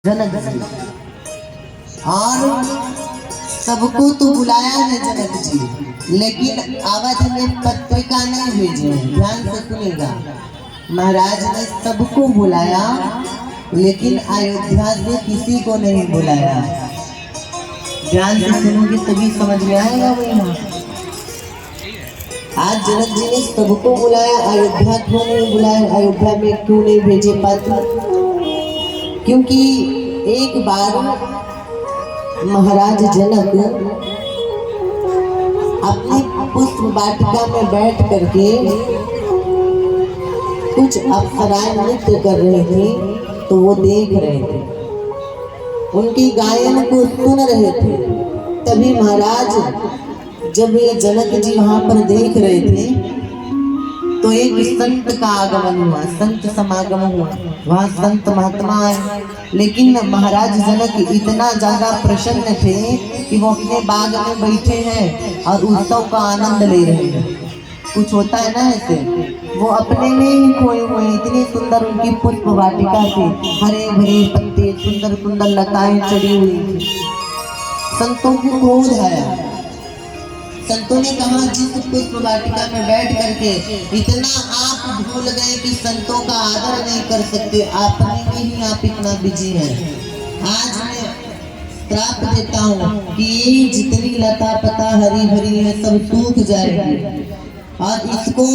जनक जी और सबको तो बुलाया है जनक जी, लेकिन अवध में पत्रिका नहीं भेजे। ध्यान से सुनेगा, महाराज ने सबको बुलाया लेकिन अयोध्या से किसी को नहीं बुलाया। ध्यान से सुनोगे तभी समझ में आएगा भैया। आज जनक जी ने सबको बुलाया, अयोध्या क्यों नहीं बुलाया, अयोध्या में क्यों नहीं भेजे पत्र? क्योंकि एक बार महाराज जनक अपनी पुष्प वाटिका में बैठ करके कुछ अप्सराएं नृत्य कर रहे थे, तो वो देख रहे थे, उनकी गायन को सुन रहे थे। तभी महाराज जब ये जनक जी वहां पर देख रहे थे तो एक संत का आगमन हुआ, संत समागम हुआ, वहाँ संत महात्मा आए। लेकिन महाराज जनक इतना ज्यादा प्रसन्न थे कि वो अपने बाग में बैठे हैं और उत्सव का आनंद ले रहे हैं। कुछ होता है ना ऐसे, वो अपने में ही खोए हुए, इतनी सुंदर उनकी पुष्प वाटिका थी, हरे भरे पत्ते, सुंदर सुंदर लताएं चढ़ी हुई थी। संतों को क्रोध आया। संतों ने कहा, जिस पुष्प वाटिका में बैठ करके इतना आप भूल गए कि संतों का आदर नहीं कर सकते, अपने में ही आप इतना बिजी हैं। आज मैं श्राप देता हूँ कि ये जितनी लता पता हरी भरी है सब सूख जाएगी और इसको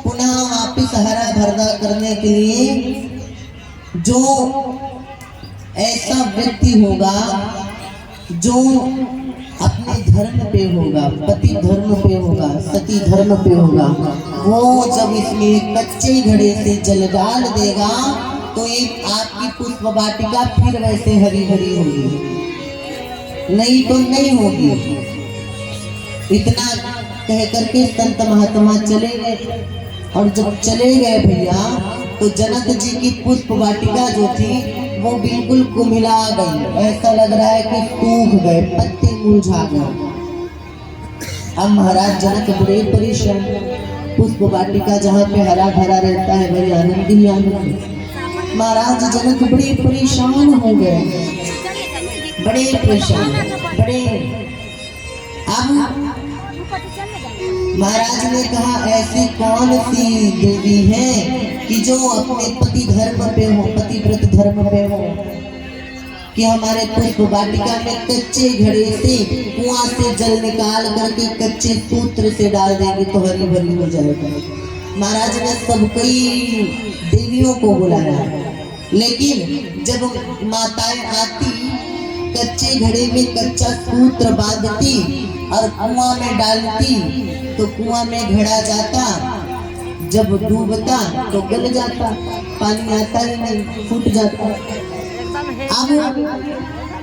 पुनः वापिस हरा भरा करने के लिए जो ऐसा व्यक्ति होगा जो अपने धर्म पे होगा, पति धर्म पे होगा, सती धर्म पे होगा, वो जब इसमें कच्चे घड़े से जल डाल देगा तो एक आपकी पुष्प वाटिका फिर वैसे हरी भरी होगी, नहीं तो नहीं होगी। इतना कह करके संत महात्मा चले गए। और जब चले गए भैया तो जनक जी की पुष्प वाटिका जो थी वो बिल्कुल कुमिला गई, ऐसा लग रहा है कि सूख गए, पत्ते मुरझा गए। अब महाराज जनक बड़े परेशान, पुष्प वाटिका जहाँ पे हरा भरा रहता है बड़ी आनंद ही आनंद। महाराज जनक बड़े परेशान हो गए, बड़े परेशान, बड़े। अब महाराज ने कहा, ऐसी कौन सी देवी है कि जो अपने पति धर्म पे हो, पतिव्रत धर्म पे हो, कि हमारे पुष्प वाटिका में कच्चे घड़े से कुआं से जल निकाल करके कच्चे सूत्र से डाल देंगे तो हरी भरी हो जाएगा। महाराज ने सब कई देवियों को बुलाया, लेकिन जब माताएं आती कच्चे घड़े में कच्चा सूत्र बांधती और कुआं में डालती तो कुआं में घड़ा जाता, जब डूबता तो गल जाता, पानी आता ही नहीं, फूट जाता। अब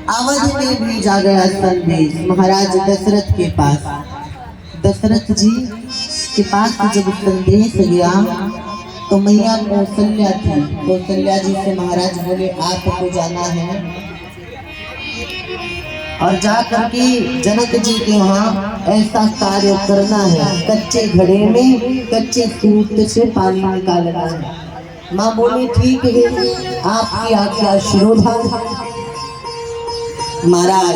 अवध में भी जा गया संदेश महाराज दशरथ के पास। दशरथ जी के पास जब संदेश गया तो मैया कौशल्या थी। कौशल्या जी से महाराज बोले, आपको जाना है और जा करके जनक जी के वहाँ ऐसा कार्य करना है, कच्चे घड़े में कच्चे सूत्र से पानी निकालना है। माँ बोली, ठीक है, आपकी आज्ञा शिरोधार्य। महाराज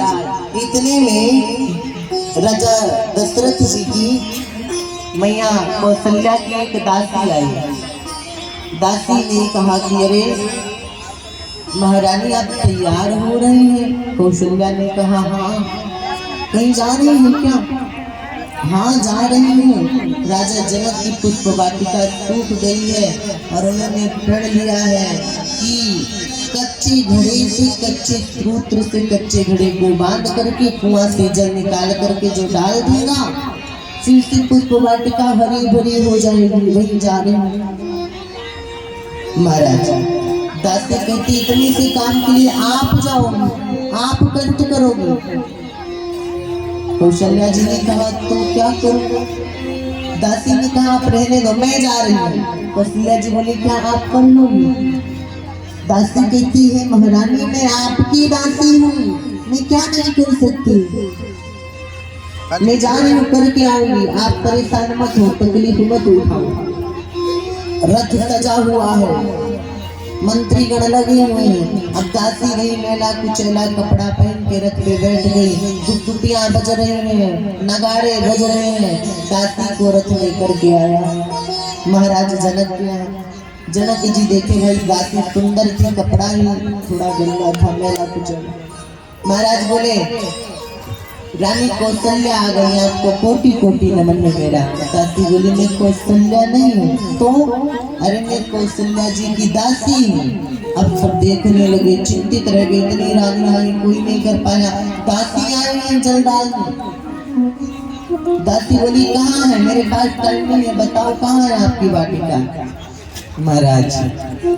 इतने में राजा दशरथ जी की मैया कौशल्या की एक दासी आई। दासी ने कहा कि अरे महारानी आप तैयार हो रही हैं? कौशल्या ने कहा, हाँ। कहीं जा रही हैं क्या? हाँ जा रही हूँ। राजा जनक की पुष्प वाटिका सूख गई है और उन्होंने प्रण लिया है कि कच्चे घड़े से कच्चे सूत्र से कच्चे घड़े को बांध करके कुआं से जल निकाल करके जो डाल देगा फिर से पुष्प वाटिका हरी भरी हो जाएगी, वही जा रही हूँ। महाराज दासी कहती, इतने से काम के लिए आप जाओगे, आप कष्ट करोगे। कौशल्या जी ने कहा, तो क्या करूं? दासी ने कहा, आप रहने दो, मैं जा रही हूँ। कौशल्या जी बोली, क्या आप कर लोगी? दासी कहती है, महारानी मैं आपकी दासी हूँ, मैं क्या नहीं कर सकती, मैं जा रही हूँ, करके आऊंगी, आप परेशान मत हो, तकलीफ मत उठाओ। रथ सजा हुआ है, मंत्री गण लगे हुए हैं। अब दासी गई मेला कुचेला कपड़ा पहन के रथ पे बैठ गई, दुपटुटियां बज रही हैं, नगाड़े बज रहे हैं। दासी को रथ लेकर के आया महाराज जनक के यहाँ। जनक जी देखे भाई दासी सुंदर थी, कपड़ा ही थोड़ा गंदा था, मेला कुचेला। महाराज बोले रानी कौशल्या आ गई, आपको कोटि कोटि नमन है मेरा। दासी बोली मैं कौशल्या नहीं हूँ तो, अरे मैं कौशल्या जी की दासी हूँ। अब सब देखने लगे, चिंतित रह गए, इतनी रानी आई कोई नहीं कर पाया। दासी आई है जलदाल में। दासी बोली कहाँ है, मेरे पास टाइम नहीं है, बताओ कहाँ है आपकी वाटिका। महाराज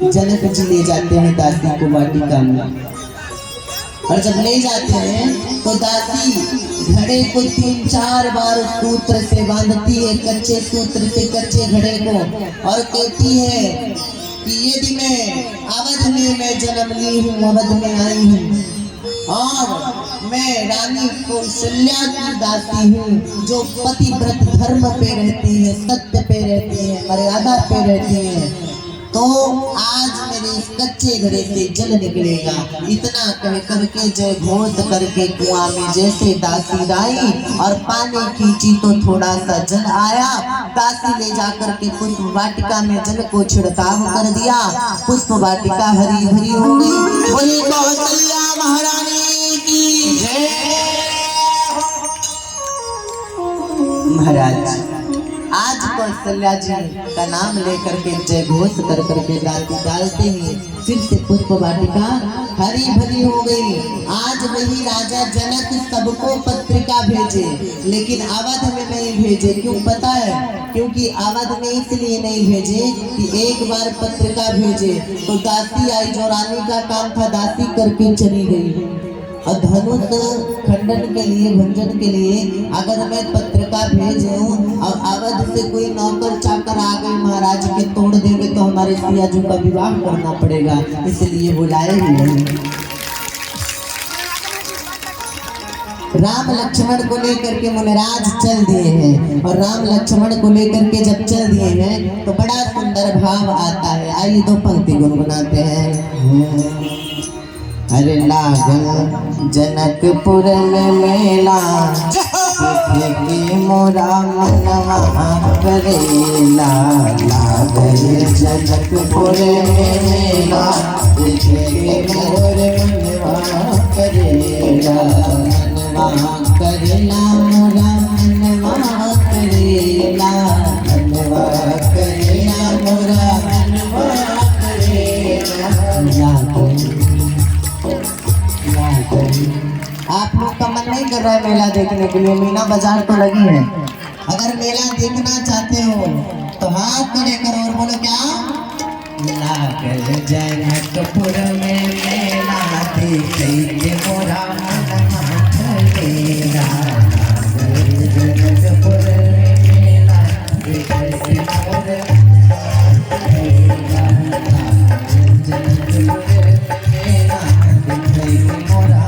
जनक जी ले जाते हैं दासी को वाटिका में, और जब ले जाते हैं तो दासी घड़े को 3-4 बार सूत्र से बांधती है, कच्चे सूत्र से कच्चे घड़े को, और कहती है कि यदि मैं अवध में मैं जन्म ली हूँ, अवध में आई हूँ, और मैं रानी कौशल्या की दासी हूँ जो पतिव्रत धर्म पे रहती है, सत्य पे रहती है, मर्यादा पे रहती है, तो आज मेरे इस कच्चे घड़े से जल निकलेगा। इतना कह करके जय घोष करके कुआं में जैसे दासी आई और पानी खींची तो थोड़ा सा जल आया। दासी ले जाकर के पुष्प वाटिका में जल को छिड़काव कर दिया, पुष्प वाटिका हरी भरी हो गई। बोली कौशल्या महारानी की जय। महाराज आज कौशल्या जी का नाम लेकर के जय घोष कर करके दासी डालते हैं, फिर से पुष्प वाटिका हरी भरी हो गई। आज वही राजा जनक सबको पत्रिका भेजे, लेकिन अवध में नहीं भेजे। क्यों पता है? क्योंकि अवध में इसलिए नहीं भेजे कि एक बार पत्रिका भेजे तो दासी आई, जो रानी का काम था दासी करके चली गई। और धनुष खंडन के लिए, भंजन के लिए अगर मैं पत्रिका भेज दूं और अवध से कोई नौकर चाकर आ गए महाराज के तोड़ देंगे तो हमारे सियाजू का विवाह करना पड़ेगा, इसलिए बुलाए ही नहीं। राम लक्ष्मण को लेकर के मुनिराज चल दिए हैं, और राम लक्ष्मण को लेकर के जब चल दिए हैं तो बड़ा सुंदर भाव आता है। आइए 2 पंक्ति गुनगुनाते हैं। अरे लागल जनकपुर में मेला, मोरा मनवा करेला। लागल जनकपुर में मेला, मोर मनवा करेला। मनवा करेला मोरा मनवा करेला, मनवा करेला मोरा मनवा करेला। आप लोग का मन नहीं कर रहा है मेला देखने के लिए? मीना बाजार तो लगी है। अगर मेला देखना चाहते हो तो हाथ खड़े करो और बोलो क्या? लागल जनकपुर में मेला, देखे मोरा मनवा करेला। लागल जनकपुर में मेला, देखे मोरा मनवा करेला। जनकपुर में मेला, देखे मोरा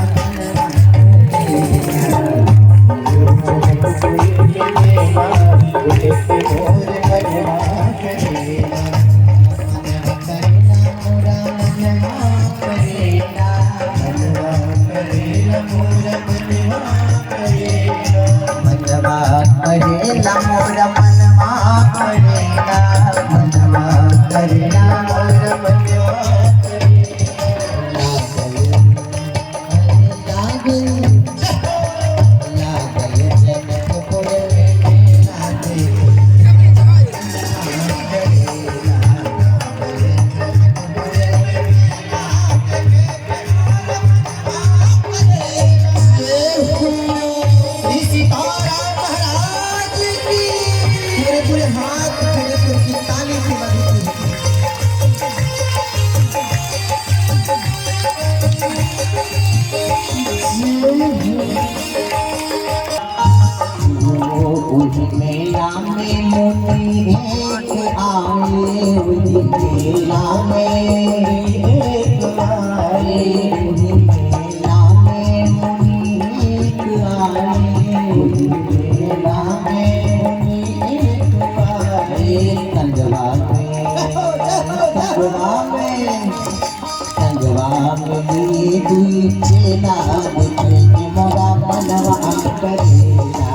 दुई चेला देखे के मोरा मनवा करेला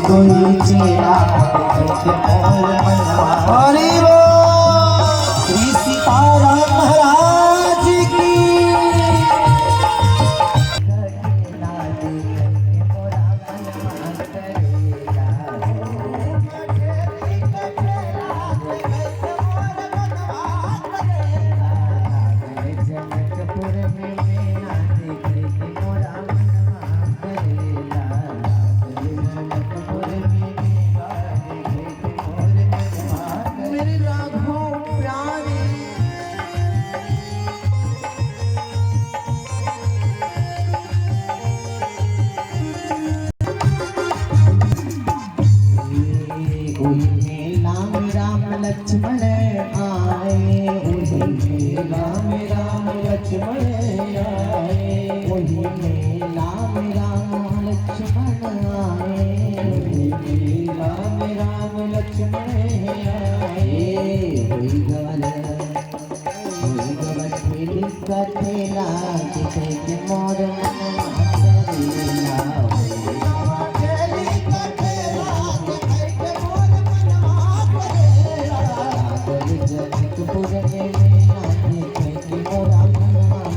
दुई चेला देखे के मोरा मनवा हरि बोल श्री सीताराम महाराज की लक्ष्मण आए वही राम राम लक्ष्मण आए वही में राम राम लक्ष्मण आए वही राम राम लक्ष्मण आए वही गवन ठेली का ठेला जिसे के मोर चेला देखे के मोरा करेला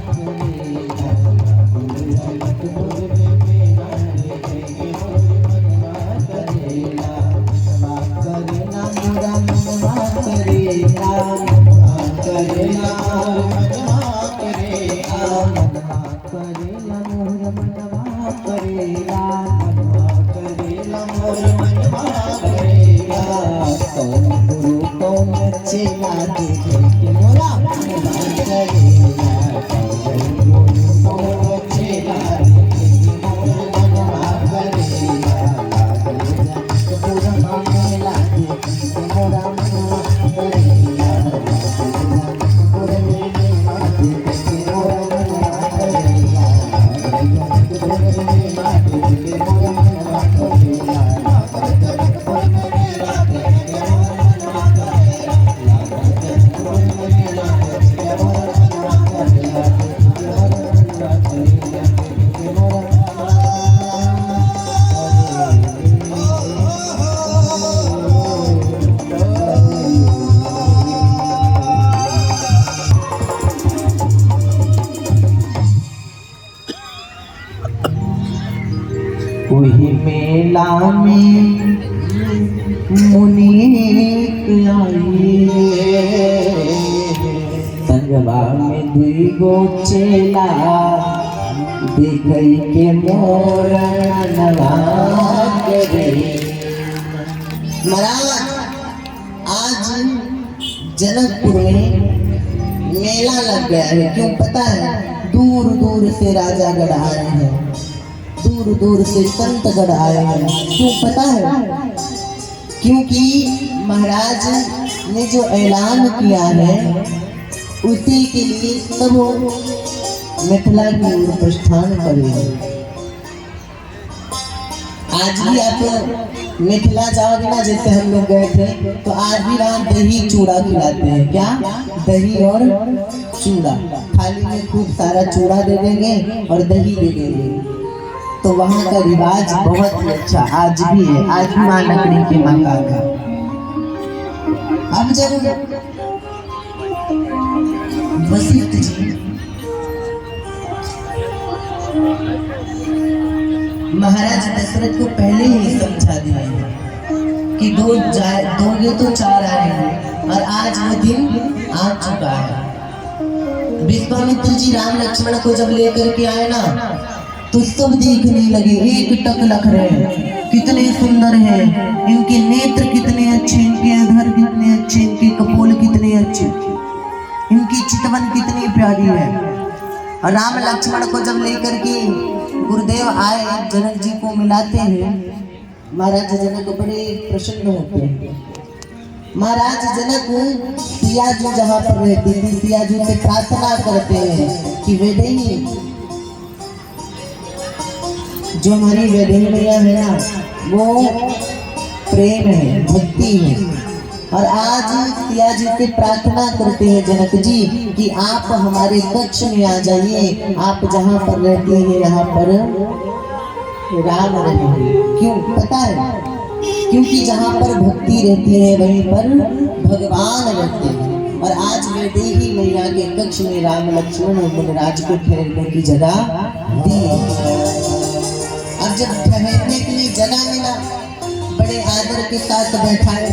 चेला देखे के मोरा करेला पूरा मेला देखे के मोरा करेला पूरा मेला देखे के मोरा करेला पूरा मेला देखे के मोरा करेला वही मेला में मुनि आई संगवा में दुई गो चेला देखई के मोर नवा करे महाराज आज जनकपुर में मेला लग गया है। क्यों पता है? दूर दूर से राजागढ़ आए हैं, दूर दूर से संतगढ़ आए हैं। क्यों पता है? क्योंकि महाराज ने जो ऐलान किया है उसी के लिए सब मिथिला की ओर प्रस्थान करेंगे। आज भी आप मिथिला जाओगे ना, जैसे हम लोग गए थे, तो आज भी वहाँ दही चूड़ा खिलाते हैं। क्या? दही और चूड़ा। थाली में खूब सारा चूड़ा दे देंगे और दही दे देंगे। तो वहाँ का रिवाज बहुत ही अच्छा आज भी है। आज भी वहाँ लकड़ी के मकान का। अब जब वशिष्ठ जी महाराज दशरथ को पहले ही समझा दिया कि दोगे तो 4 आएंगे, और आज वो दिन आ चुका है। विश्वामित्र जी राम लक्ष्मण को जब लेकर के आए ना, तो सब देखने लगे, एक टक लख रहे हैं, कितने सुंदर हैं, इनके नेत्र कितने अच्छे, इनके अधर कितने अच्छे, इनके कपोल कितने अच्छे, इनकी चितवन कितनी प्यारी है। और राम लक्ष्मण को जब लेकर के गुरुदेव आए, जनक जी को मिलाते हैं, महाराज जनक बड़े प्रसन्न होते हैं। महाराज जनक सियाजू जहाँ पर रहती थी, सियाजू से प्रार्थना करते हैं कि वेदेही, जो हमारी वेदेही मैया है ना, वो प्रेम है, भक्ति है, और आज सिया जी से प्रार्थना करते हैं जनक जी कि आप हमारे कक्ष में आ जाइए, आप जहाँ पर रहते हैं यहाँ पर राम रहेंगे। क्यों पता है? क्योंकि जहाँ पर भक्ति रहती है वहीं पर भगवान रहते हैं। और आज वैदेही मैया के कक्ष में राम लक्ष्मण और मुनिराज को ठहरने की जगह दी। अब जब ठहरने के लिए जगह मिला, बड़े आदर के साथ बैठाए,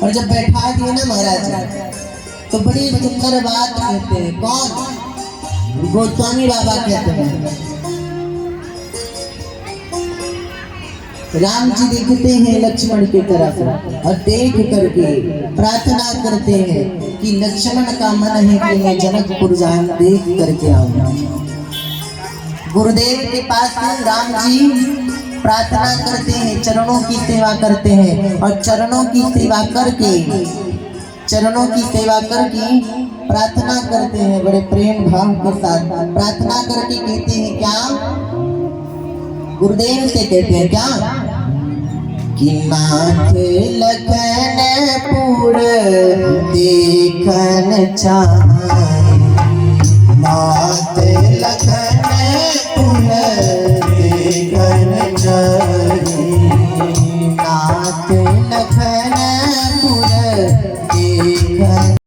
और जब बैठा दिए ना महाराज तो बड़ी सुंदर बात कहते हैं। कौन? गोस्वामी बाबा कहते हैं। राम जी देखते हैं लक्ष्मण की तरफ और देख करके प्रार्थना करते हैं कि लक्ष्मण का मन है कि मैं जनकपुर जाऊं, देख करके आऊं। गुरुदेव के पास राम जी प्रार्थना करते हैं, चरणों की सेवा करते हैं, और चरणों की सेवा करके प्रार्थना करते हैं। बड़े प्रेम भाव के साथ प्रार्थना करके कहते हैं क्या? गुरुदेव से कहते हैं क्या कि नाथ लखनपुर देखन चाहे, नाथ लखनपुर देखन चाहे।